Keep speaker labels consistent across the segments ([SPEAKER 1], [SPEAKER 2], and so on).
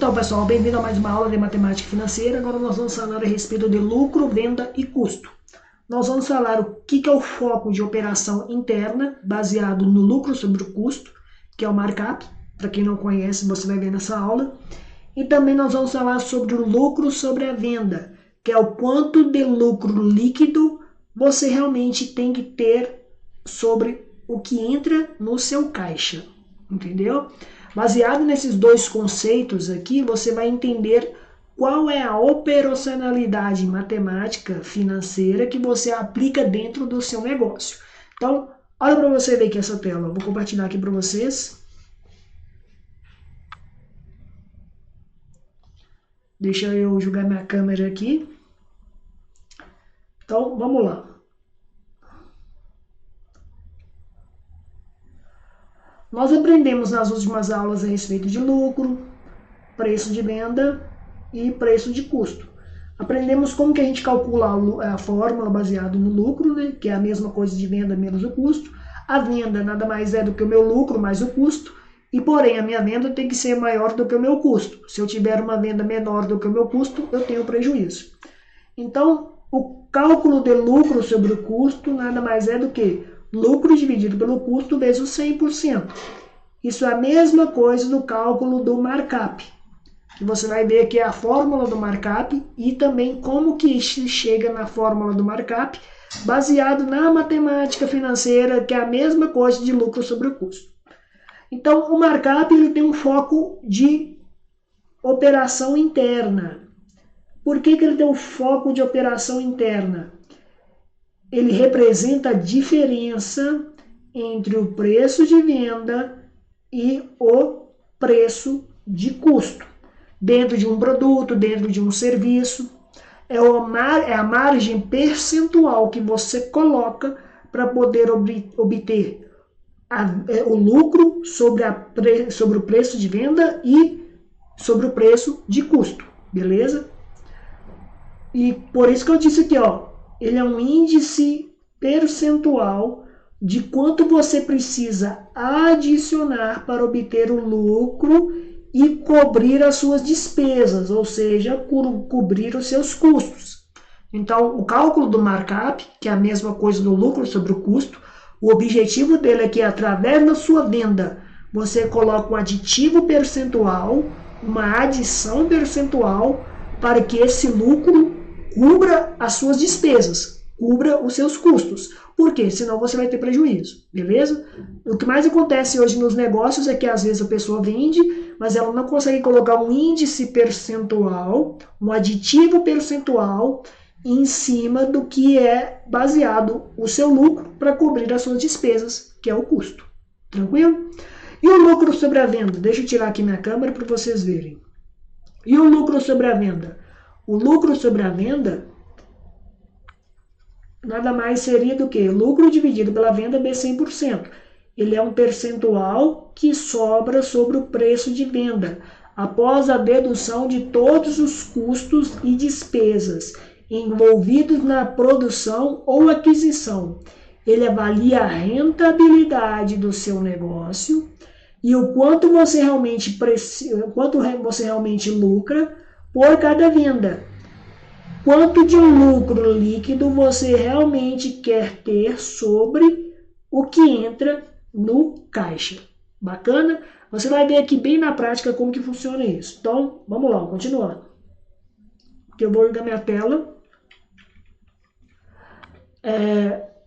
[SPEAKER 1] Então, pessoal, bem-vindo a mais uma aula de matemática financeira. Agora nós vamos falar a respeito de lucro, venda e custo. Nós vamos falar o que é o foco de operação interna, baseado no lucro sobre o custo, que é o markup. Para quem não conhece, você vai ver nessa aula. E também nós vamos falar sobre o lucro sobre a venda, que é o quanto de lucro líquido você realmente tem que ter sobre o que entra no seu caixa. Entendeu? Baseado nesses dois conceitos aqui, você vai entender qual é a operacionalidade matemática financeira que você aplica dentro do seu negócio. Então, olha para você ver aqui essa tela. Eu vou compartilhar aqui para vocês. Deixa eu jogar minha câmera aqui. Então, vamos lá. Nós aprendemos nas últimas aulas a respeito de lucro, preço de venda e preço de custo. Aprendemos como que a gente calcula a fórmula baseada no lucro, né, que é a mesma coisa de venda menos o custo. A venda nada mais é do que o meu lucro mais o custo, e porém a minha venda tem que ser maior do que o meu custo. Se eu tiver uma venda menor do que o meu custo, eu tenho prejuízo. Então, o cálculo de lucro sobre o custo nada mais é do que lucro dividido pelo custo vezes 100%. Isso é a mesma coisa no cálculo do markup. Que você vai ver aqui a fórmula do markup e também como que se chega na fórmula do markup, baseado na matemática financeira, que é a mesma coisa de lucro sobre o custo. Então, o markup ele tem um foco de operação interna. Por que ele tem um foco de operação interna? Ele representa a diferença entre o preço de venda e o preço de custo. Dentro de um produto, dentro de um serviço. É a margem percentual que você coloca para poder obter o lucro sobre o preço de venda e sobre o preço de custo. Beleza? E por isso que eu disse aqui, ó. Ele é um índice percentual de quanto você precisa adicionar para obter o lucro e cobrir as suas despesas, ou seja, cobrir os seus custos. Então, o cálculo do markup, que é a mesma coisa do lucro sobre o custo, o objetivo dele é que através da sua venda, você coloca um aditivo percentual, uma adição percentual, para que esse lucro cubra as suas despesas, cubra os seus custos. Por quê? Senão você vai ter prejuízo, beleza? O que mais acontece hoje nos negócios é que às vezes a pessoa vende, mas ela não consegue colocar um índice percentual, um aditivo percentual em cima do que é baseado o seu lucro para cobrir as suas despesas, que é o custo. Tranquilo? E o lucro sobre a venda? Deixa eu tirar aqui minha câmera para vocês verem. E o lucro sobre a venda? O lucro sobre a venda nada mais seria do que lucro dividido pela venda vezes 100%. Ele é um percentual que sobra sobre o preço de venda, após a dedução de todos os custos e despesas envolvidos na produção ou aquisição. Ele avalia a rentabilidade do seu negócio e o quanto você realmente lucra por cada venda. Quanto de lucro líquido você realmente quer ter sobre o que entra no caixa. Bacana? Você vai ver aqui bem na prática como que funciona isso. Então, vamos lá, continuando. Eu vou ligar minha tela.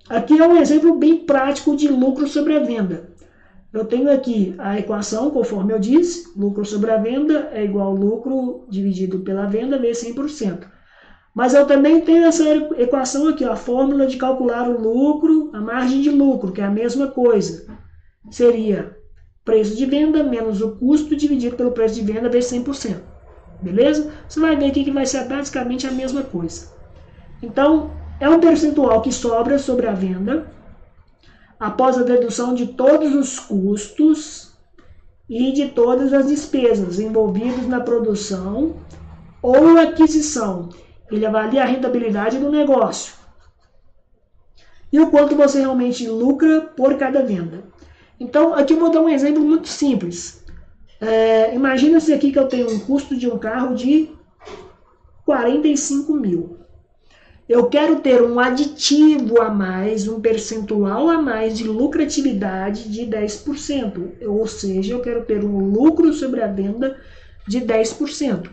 [SPEAKER 1] Aqui é um exemplo bem prático de lucro sobre a venda. Eu tenho aqui a equação, conforme eu disse, lucro sobre a venda é igual lucro dividido pela venda vezes 100%. Mas eu também tenho essa equação aqui, ó, a fórmula de calcular o lucro, a margem de lucro, que é a mesma coisa. Seria preço de venda menos o custo dividido pelo preço de venda vezes 100%. Beleza? Você vai ver aqui que vai ser basicamente a mesma coisa. Então, é um percentual que sobra sobre a venda, após a dedução de todos os custos e de todas as despesas envolvidas na produção ou aquisição. Ele avalia a rentabilidade do negócio e o quanto você realmente lucra por cada venda. Então, aqui eu vou dar um exemplo muito simples. Imagina-se aqui que eu tenho um custo de um carro de 45 mil. Eu quero ter um aditivo a mais, um percentual a mais de lucratividade de 10%. Ou seja, eu quero ter um lucro sobre a venda de 10%.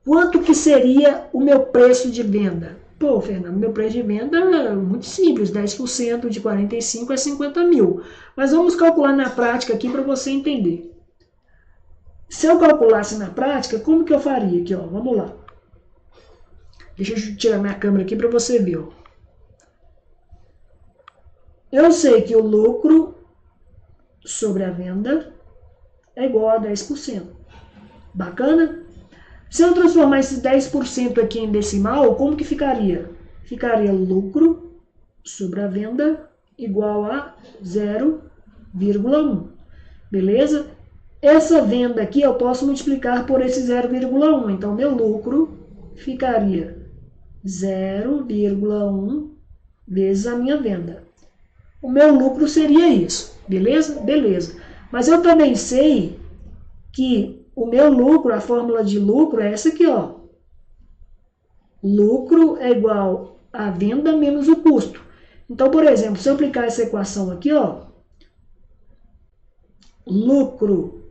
[SPEAKER 1] Quanto que seria o meu preço de venda? Pô, Fernando, meu preço de venda é muito simples, 10% de 45 é 50 mil. Mas vamos calcular na prática aqui para você entender. Se eu calculasse na prática, como que eu faria aqui, ó? Vamos lá. Deixa eu tirar minha câmera aqui para você ver, ó. Eu sei que o lucro sobre a venda é igual a 10%. Bacana? Se eu transformar esse 10% aqui em decimal, como que ficaria? Ficaria lucro sobre a venda igual a 0,1. Beleza? Essa venda aqui eu posso multiplicar por esse 0,1. Então, meu lucro ficaria 0,1 vezes a minha venda. O meu lucro seria isso. Beleza? Beleza. Mas eu também sei que o meu lucro, a fórmula de lucro é essa aqui, ó. Lucro é igual a venda menos o custo. Então, por exemplo, se eu aplicar essa equação aqui, ó, lucro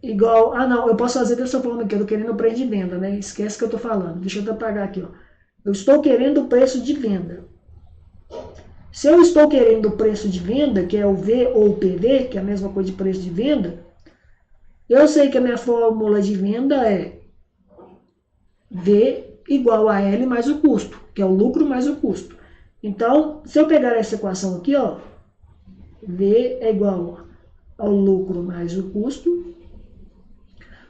[SPEAKER 1] igual... Ah, não, eu posso fazer dessa forma aqui, eu tô querendo o preço de venda, né? Esquece que eu tô falando. Deixa eu apagar aqui, ó. Eu estou querendo o preço de venda. Se eu estou querendo o preço de venda, que é o V ou o PV, que é a mesma coisa de preço de venda, eu sei que a minha fórmula de venda é V igual a L mais o custo, que é o lucro mais o custo. Então, se eu pegar essa equação aqui, ó, V é igual ao lucro mais o custo.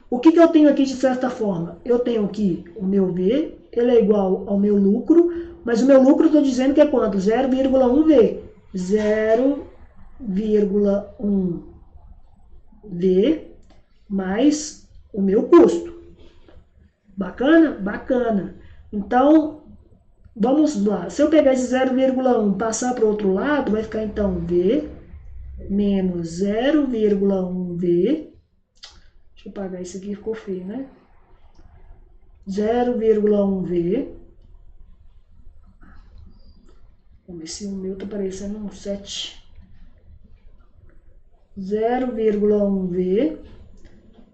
[SPEAKER 1] O que eu tenho aqui de certa forma? Eu tenho aqui o meu V, ele é igual ao meu lucro, mas o meu lucro eu estou dizendo que é quanto? 0,1V. 0,1V mais o meu custo. Bacana? Bacana. Então, vamos lá. Se eu pegar esse 0,1 e passar para o outro lado, vai ficar então V menos 0,1V. Deixa eu apagar isso aqui, ficou feio, né? 0,1V. Vamos ver se o meu tá parecendo um 7. 0,1V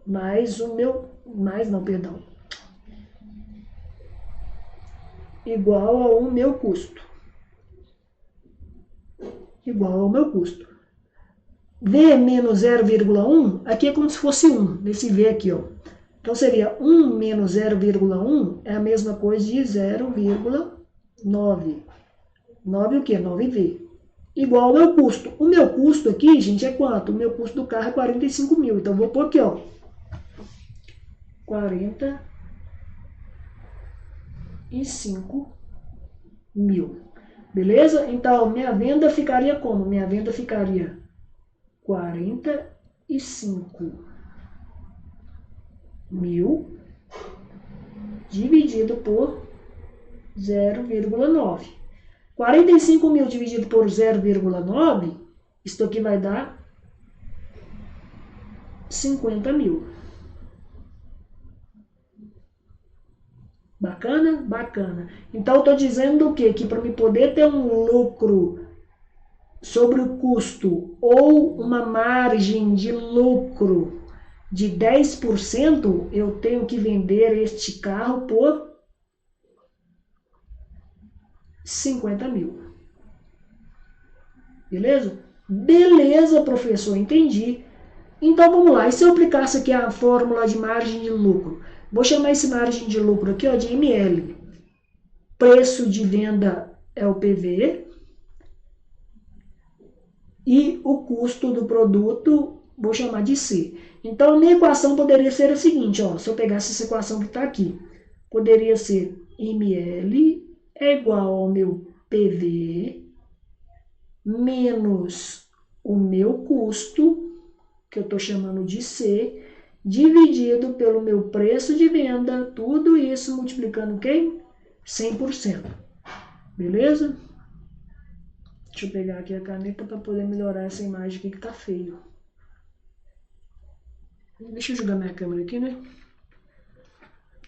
[SPEAKER 1] mais o meu... Mais não, perdão. Igual ao meu custo. Igual ao meu custo. V menos 0,1, aqui é como se fosse 1, nesse V aqui, ó. Então seria 1 menos 0,1 é a mesma coisa de 0,9. 9 o quê? 9V. Igual ao meu custo. O meu custo aqui, gente, é quanto? O meu custo do carro é 45 mil. Então vou pôr aqui, ó. 45 mil. Beleza? Então, minha venda ficaria como? Minha venda ficaria 45 mil dividido por 0,9. 45 mil dividido por 0,9, isso aqui vai dar 50 mil. Bacana? Bacana. Então, eu estou dizendo o quê? Que para me poder ter um lucro sobre o custo ou uma margem de lucro de 10%, eu tenho que vender este carro por 50 mil. Beleza? Beleza, professor, entendi. Então, vamos lá. E se eu aplicasse aqui a fórmula de margem de lucro? Vou chamar esse margem de lucro aqui, ó, de ML. Preço de venda é o PV. E o custo do produto, vou chamar de C. Então, a minha equação poderia ser a seguinte, ó. Se eu pegasse essa equação que está aqui, poderia ser ML é igual ao meu PV menos o meu custo, que eu estou chamando de C, dividido pelo meu preço de venda, tudo isso multiplicando quem? 100%. Beleza? Deixa eu pegar aqui a caneta para poder melhorar essa imagem aqui que tá feio. Deixa eu jogar minha câmera aqui, né?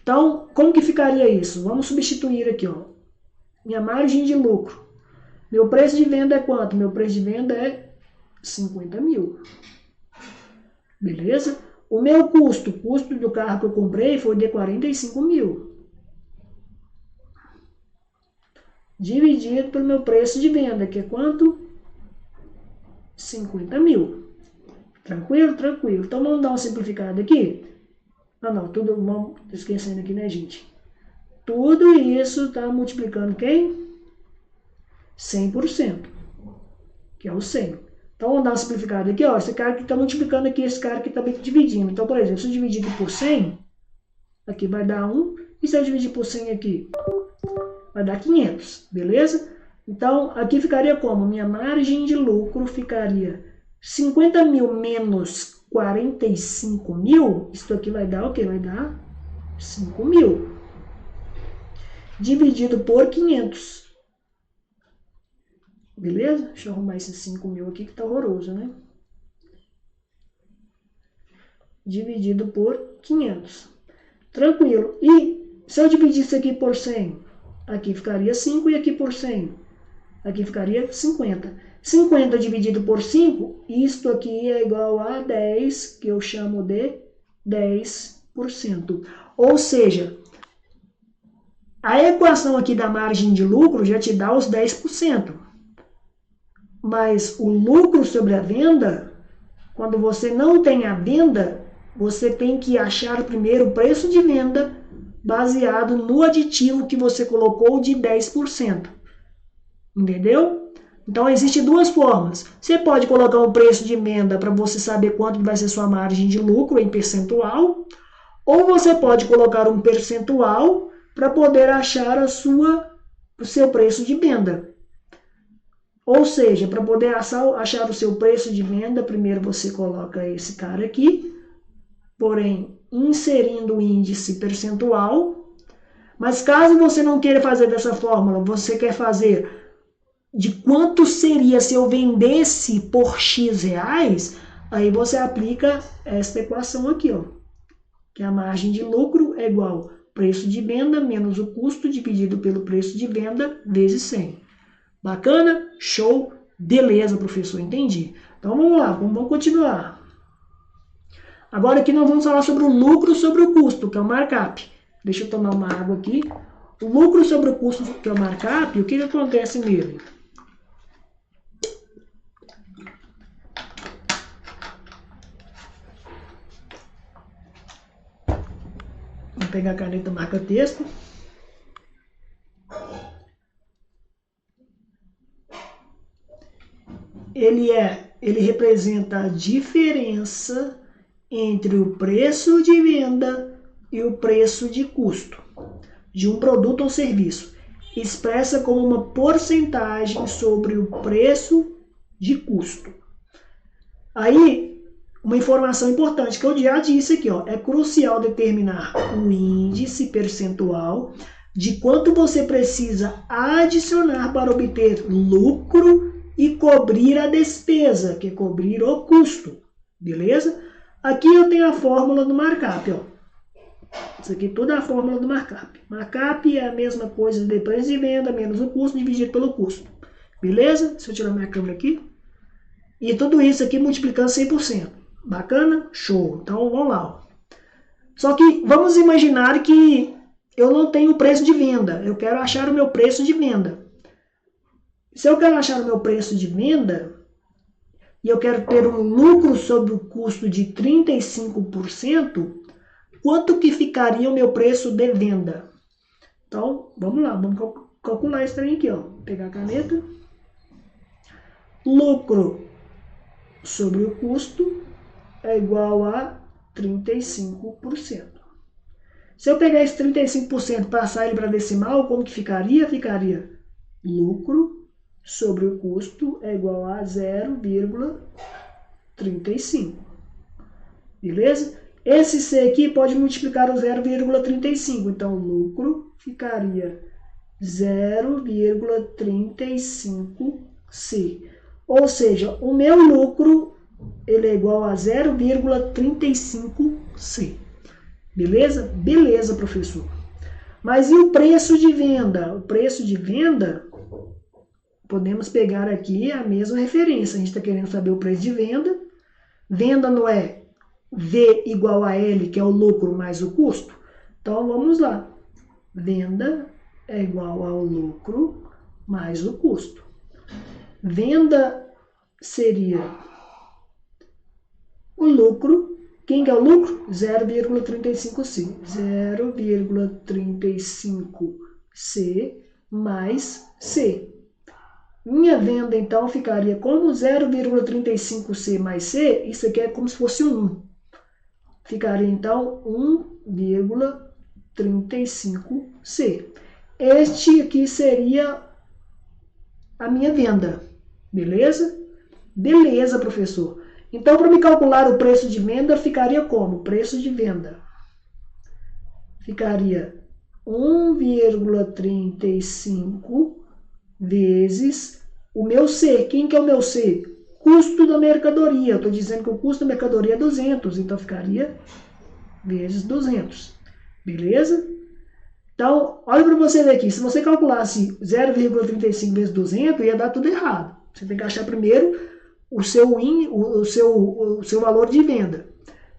[SPEAKER 1] Então, como que ficaria isso? Vamos substituir aqui, ó. Minha margem de lucro. Meu preço de venda é quanto? Meu preço de venda é 50 mil. Beleza? O meu custo do carro que eu comprei foi de 45 mil. Dividido pelo meu preço de venda, que é quanto? 50 mil. Tranquilo? Tranquilo. Então vamos dar uma simplificada aqui. Ah não, tudo, vamos esquecendo aqui, né, gente? Tudo isso está multiplicando quem? 100%, que é o 100. Então vamos dar uma simplificada aqui, ó. Esse cara que está multiplicando aqui, esse cara que está dividindo. Então, por exemplo, se eu dividir por 100, aqui vai dar 1. E se eu dividir por 100 aqui? Vai dar 500, beleza? Então, aqui ficaria como? Minha margem de lucro ficaria 50 mil menos 45 mil. Isso aqui vai dar o quê? Vai dar 5 mil. Dividido por 500. Beleza? Deixa eu arrumar esses 5 mil aqui que tá horroroso, né? Dividido por 500. Tranquilo. E se eu dividir isso aqui por 100? Aqui ficaria 5 e aqui por 100. Aqui ficaria 50. 50 dividido por 5, isto aqui é igual a 10, que eu chamo de 10%. Ou seja, a equação aqui da margem de lucro já te dá os 10%. Mas o lucro sobre a venda, quando você não tem a venda, você tem que achar primeiro o preço de venda baseado no aditivo que você colocou de 10%. Entendeu? Então, existem duas formas. Você pode colocar um preço de venda para você saber quanto vai ser sua margem de lucro em percentual, ou você pode colocar um percentual para poder achar o seu preço de venda. Ou seja, para poder achar o seu preço de venda, primeiro você coloca esse cara aqui, porém, inserindo o índice percentual. Mas caso você não queira fazer dessa fórmula, você quer fazer de quanto seria se eu vendesse por X reais, aí você aplica esta equação aqui, ó, que a margem de lucro é igual preço de venda menos o custo dividido pelo preço de venda vezes 100. Bacana? Show? Beleza, professor, entendi. Então vamos lá, vamos continuar. Agora aqui nós vamos falar sobre o lucro sobre o custo, que é o markup. Deixa eu tomar uma água aqui. O lucro sobre o custo, que é o markup, o que acontece nele? Vou pegar a caneta marca-texto. Ele representa a diferença entre o preço de venda e o preço de custo de um produto ou serviço, expressa como uma porcentagem sobre o preço de custo. Aí, uma informação importante que eu já disse aqui, ó, é crucial determinar o índice percentual de quanto você precisa adicionar para obter lucro e cobrir a despesa, que é cobrir o custo, beleza? Aqui eu tenho a fórmula do markup, ó. Isso aqui tudo é a fórmula do markup. Markup é a mesma coisa de preço de venda menos o custo dividido pelo custo. Beleza? Deixa eu tirar minha câmera aqui. E tudo isso aqui multiplicando 100%. Bacana? Show. Então vamos lá, ó. Só que vamos imaginar que eu não tenho preço de venda. Eu quero achar o meu preço de venda. Se eu quero achar o meu preço de venda e eu quero ter um lucro sobre o custo de 35%, quanto que ficaria o meu preço de venda? Então, vamos lá, vamos calcular isso também aqui, ó. Vou pegar a caneta. Lucro sobre o custo é igual a 35%. Se eu pegar esse 35% e passar ele para decimal, como que ficaria? Ficaria lucro sobre o custo é igual a 0,35. Beleza? Esse C aqui pode multiplicar o 0,35. Então, o lucro ficaria 0,35C. Ou seja, o meu lucro ele é igual a 0,35C. Beleza? Beleza, professor. Mas e o preço de venda? O preço de venda, podemos pegar aqui a mesma referência. A gente está querendo saber o preço de venda. Venda não é V igual a L, que é o lucro mais o custo? Então, vamos lá. Venda é igual ao lucro mais o custo. Venda seria o lucro. Quem que é o lucro? 0,35C. 0,35C mais C. Minha venda, então, ficaria como 0,35C mais C. Isso aqui é como se fosse um 1. Ficaria, então, 1,35C. Este aqui seria a minha venda. Beleza? Beleza, professor. Então, para me calcular o preço de venda, ficaria como? Preço de venda ficaria 1,35 vezes o meu C. Quem que é o meu C? Custo da mercadoria. Eu estou dizendo que o custo da mercadoria é 200, então ficaria vezes 200. Beleza? Então, olha para você ver aqui. Se você calculasse 0,35 vezes 200, ia dar tudo errado. Você tem que achar primeiro o seu valor de venda.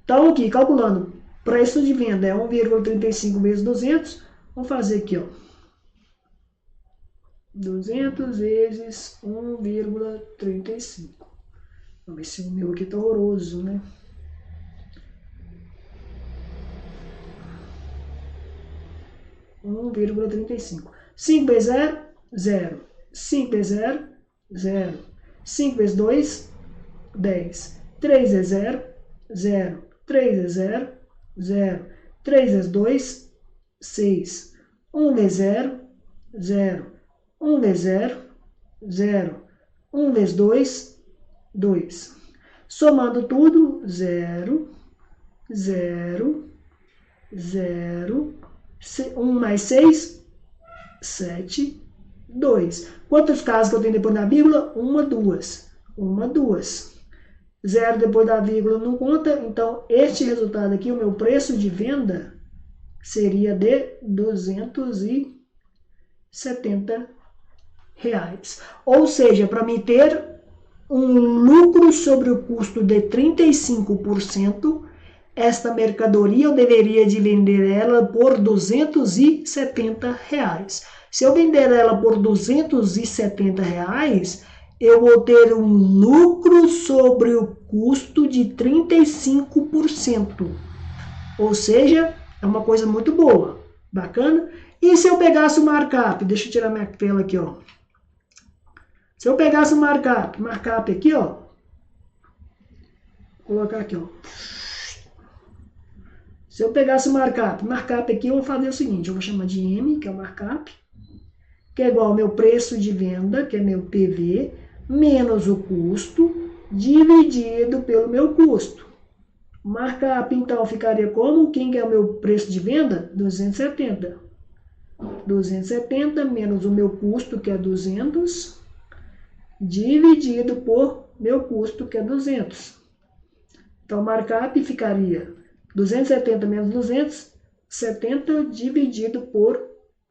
[SPEAKER 1] Então, aqui, calculando, preço de venda é 1,35 vezes 200. Vamos fazer aqui, ó. 200 vezes 1,35. Vamos ver se o meu aqui está horroroso, né? (1,35). 5 vezes 0, 0. 5 vezes 0, 0. 5 vezes 2, 10. 3 vezes 0, 0. 3 vezes 0, 0. 3 vezes 2, 6. 1 vezes 0, 0. 1 vezes 0, 0. 1 vezes 2, 2. Somando tudo, 0, 0, 0. 1 mais 6, 7, 2. Quantas casas que eu tenho depois da vírgula? 1, 2. 1, 2. 0 depois da vírgula não conta. Então, este resultado aqui, o meu preço de venda, seria de R$270. Ou seja, para mim ter um lucro sobre o custo de 35%, esta mercadoria eu deveria de vender ela por R$270. Se eu vender ela por R$270, eu vou ter um lucro sobre o custo de 35%. Ou seja, é uma coisa muito boa, bacana. E se eu pegasse o markup, deixa eu tirar minha tela aqui, ó. Se eu pegasse o markup aqui, ó, vou colocar aqui, ó. Se eu pegasse o markup aqui, eu vou fazer o seguinte, eu vou chamar de M, que é o markup, que é igual ao meu preço de venda, que é meu PV, menos o custo, dividido pelo meu custo. O markup, então, ficaria como? Quem que é o meu preço de venda? 270. 270 menos o meu custo, que é 200, dividido por meu custo, que é 200. Então, o markup ficaria 270 menos 200, 70 dividido por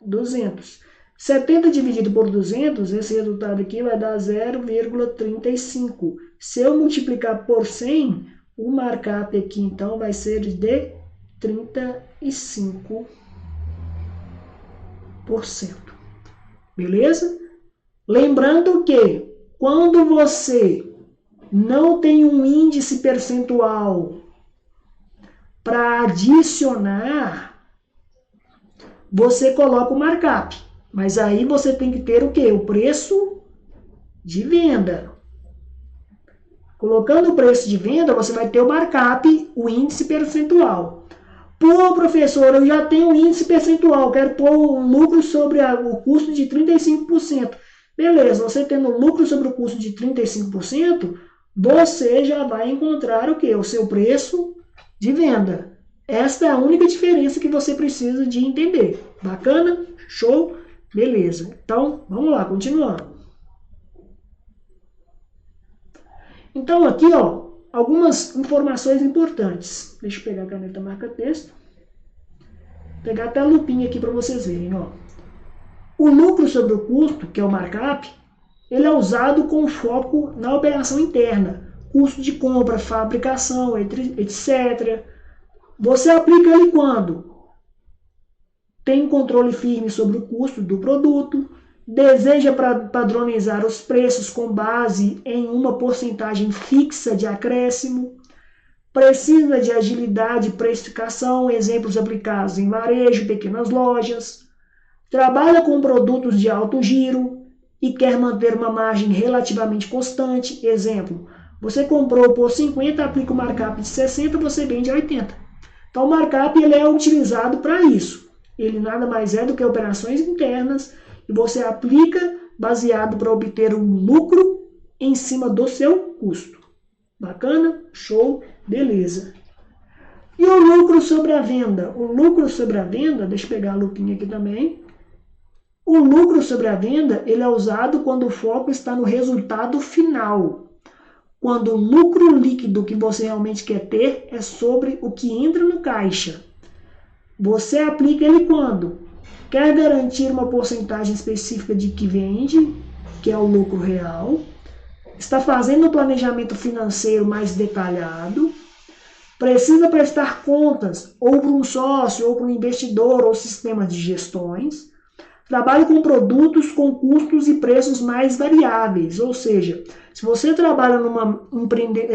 [SPEAKER 1] 200. 70 dividido por 200, esse resultado aqui vai dar 0,35. Se eu multiplicar por 100, o markup aqui, então, vai ser de 35%. Beleza? Lembrando que, quando você não tem um índice percentual para adicionar, você coloca o markup. Mas aí você tem que ter o quê? O preço de venda. Colocando o preço de venda, você vai ter o markup, o índice percentual. Pô, professor, eu já tenho um índice percentual, quero pôr um lucro sobre o custo de 35%. Beleza, você tendo lucro sobre o custo de 35%, você já vai encontrar o quê? O seu preço de venda. Esta é a única diferença que você precisa de entender. Bacana? Show? Beleza. Então, vamos lá, continuando. Então, aqui, ó, algumas informações importantes. Deixa eu pegar a caneta marca-texto. Vou pegar até a lupinha aqui para vocês verem. Ó. O lucro sobre o custo, que é o markup, ele é usado com foco na operação interna. Custo de compra, fabricação, etc. Você aplica ele quando tem controle firme sobre o custo do produto, deseja padronizar os preços com base em uma porcentagem fixa de acréscimo, precisa de agilidade e precificação, exemplos aplicados em varejo, pequenas lojas, trabalha com produtos de alto giro e quer manter uma margem relativamente constante, exemplo, você comprou por 50, aplica o markup de 60, você vende a 80. Então o markup ele é utilizado para isso. Ele nada mais é do que operações internas e você aplica baseado para obter um lucro em cima do seu custo. Bacana? Show? Beleza. E o lucro sobre a venda? O lucro sobre a venda, deixa eu pegar a lupinha aqui também. O lucro sobre a venda ele é usado quando o foco está no resultado final. Quando o lucro líquido que você realmente quer ter é sobre o que entra no caixa. Você aplica ele quando quer garantir uma porcentagem específica de que vende, que é o lucro real, está fazendo um planejamento financeiro mais detalhado, precisa prestar contas ou para um sócio, ou para um investidor, ou sistema de gestões, trabalha com produtos com custos e preços mais variáveis, ou seja, se você trabalha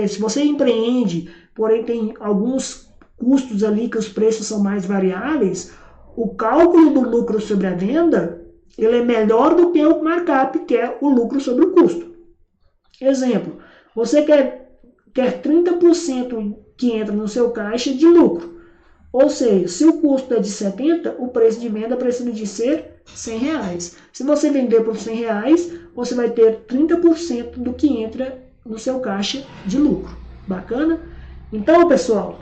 [SPEAKER 1] se você empreende, porém tem alguns custos ali que os preços são mais variáveis, o cálculo do lucro sobre a venda ele é melhor do que o markup, que é o lucro sobre o custo. Exemplo, você quer 30% que entra no seu caixa de lucro. Ou seja, se o custo é de 70, o preço de venda precisa de ser R$100. Se você vender por R$100, você vai ter 30% do que entra no seu caixa de lucro. Bacana? Então, pessoal,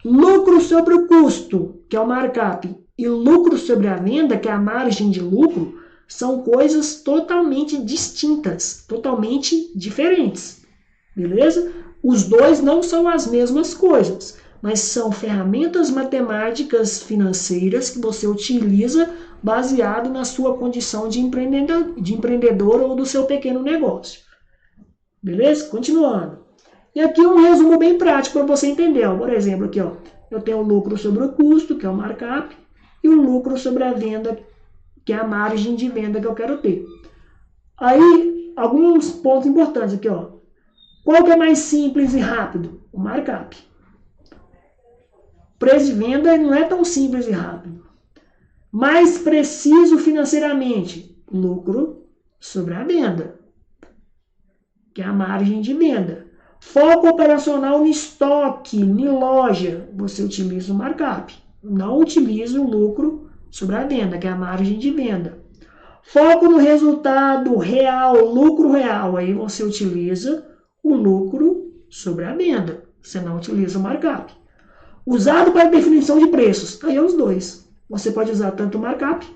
[SPEAKER 1] lucro sobre o custo, que é o markup, e lucro sobre a venda, que é a margem de lucro, são coisas totalmente distintas, totalmente diferentes. Beleza? Os dois não são as mesmas coisas, mas são ferramentas matemáticas financeiras que você utiliza baseado na sua condição de empreendedor ou do seu pequeno negócio. Beleza? Continuando. E aqui um resumo bem prático para você entender. Ó. Por exemplo, aqui ó, eu tenho o lucro sobre o custo, que é o markup, e o lucro sobre a venda, que é a margem de venda que eu quero ter. Aí, alguns pontos importantes aqui. Ó. Qual que é mais simples e rápido? O markup. Preço de venda não é tão simples e rápido. Mais preciso financeiramente, lucro sobre a venda, que é a margem de venda. Foco operacional no estoque, em loja, você utiliza o markup. Não utiliza o lucro sobre a venda, que é a margem de venda. Foco no resultado real, lucro real, aí você utiliza o lucro sobre a venda. Você não utiliza o markup. Usado para definição de preços, aí é os dois. Você pode usar tanto o markup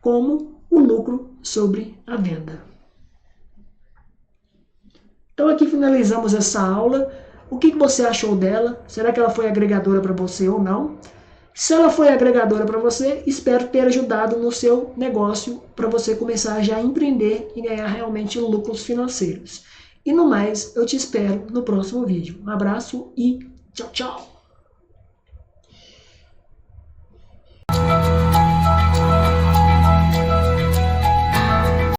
[SPEAKER 1] como o lucro sobre a venda. Então aqui finalizamos essa aula. O que você achou dela? Será que ela foi agregadora para você ou não? Se ela foi agregadora para você, espero ter ajudado no seu negócio para você começar já a empreender e ganhar realmente lucros financeiros. E no mais, eu te espero no próximo vídeo. Um abraço e tchau, tchau!